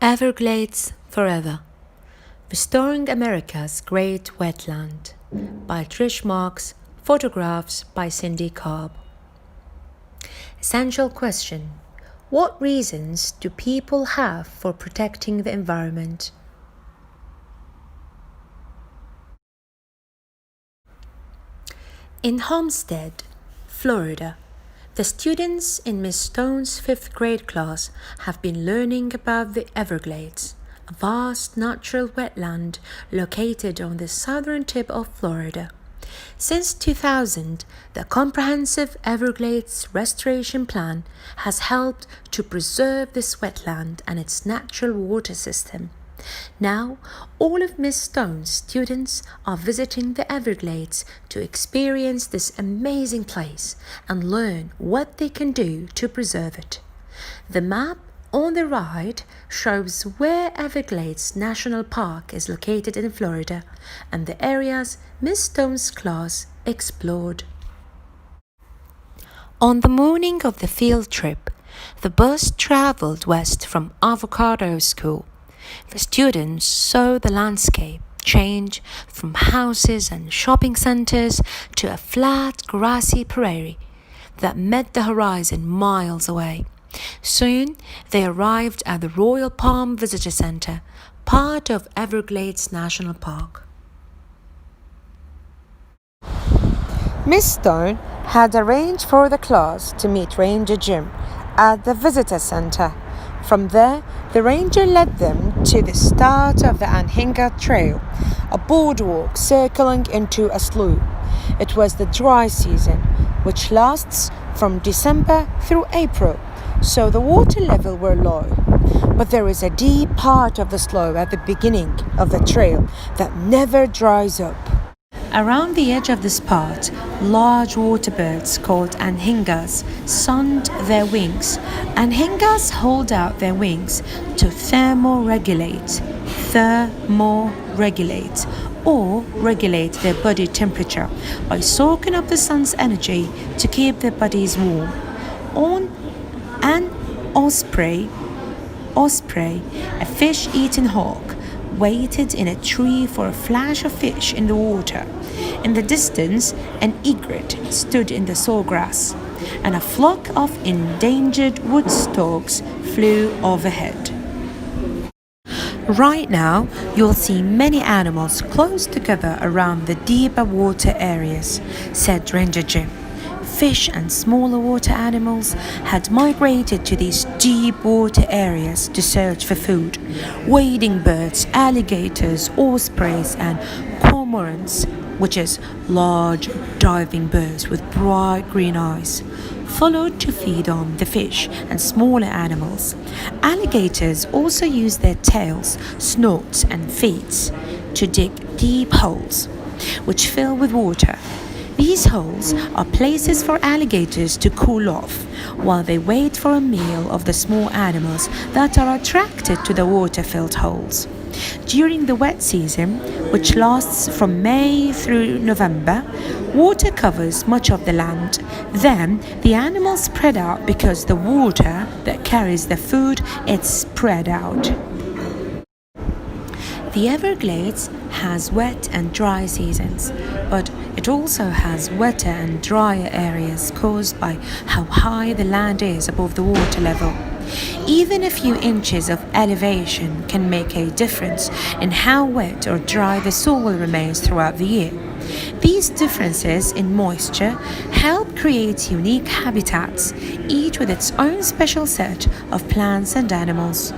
Everglades Forever: Restoring America's Great Wetland by Trish Marks, photographs by Cindy Cobb. Essential question: what reasons do people have for protecting the environment? In Homestead, Florida, the students in Miss Stone's 5th grade class have been learning about the Everglades, a vast natural wetland located on the southern tip of Florida. Since 2000, the Comprehensive Everglades Restoration Plan has helped to preserve this wetland and its natural water system. Now, all of Miss Stone's students are visiting the Everglades to experience this amazing place and learn what they can do to preserve it. The map on the right shows where Everglades National Park is located in Florida and the areas Miss Stone's class explored. On the morning of the field trip, the bus traveled west from Avocado School. The students saw the landscape change from houses and shopping centers to a flat, grassy prairie that met the horizon miles away. Soon, they arrived at the Royal Palm Visitor Center, part of Everglades National Park. Miss Stone had arranged for the class to meet Ranger Jim at the visitor center. From there, the ranger led them to the start of the Anhinga Trail, a boardwalk circling into a slough. It was the dry season, which lasts from December through April, so the water level were low. But there is a deep part of the slough at the beginning of the trail that never dries up. Around the edge of this part, large water birds called anhingas sunned their wings. Anhingas hold out their wings to thermoregulate or regulate their body temperature by soaking up the sun's energy to keep their bodies warm. An osprey, a fish-eating hawk, waited in a tree for a flash of fish in the water. In the distance, an egret stood in the sawgrass, and a flock of endangered woodstocks flew overhead. Right now, you'll see many animals close together around the deeper water areas, said Ranger Jim. Fish and smaller water animals had migrated to these deep water areas to search for food. Wading birds, alligators, ospreys, and cormorants, which is large diving birds with bright green eyes, followed to feed on the fish and smaller animals. Alligators also use their tails, snouts, and feet to dig deep holes, which fill with water. These holes are places for alligators to cool off while they wait for a meal of the small animals that are attracted to the water-filled holes. During the wet season, which lasts from May through November, water covers much of the land. Then the animals spread out because the water that carries the food is spread out. The Everglades has wet and dry seasons, but it also has wetter and drier areas caused by how high the land is above the water level. Even a few inches of elevation can make a difference in how wet or dry the soil remains throughout the year. These differences in moisture help create unique habitats, each with its own special set of plants and animals.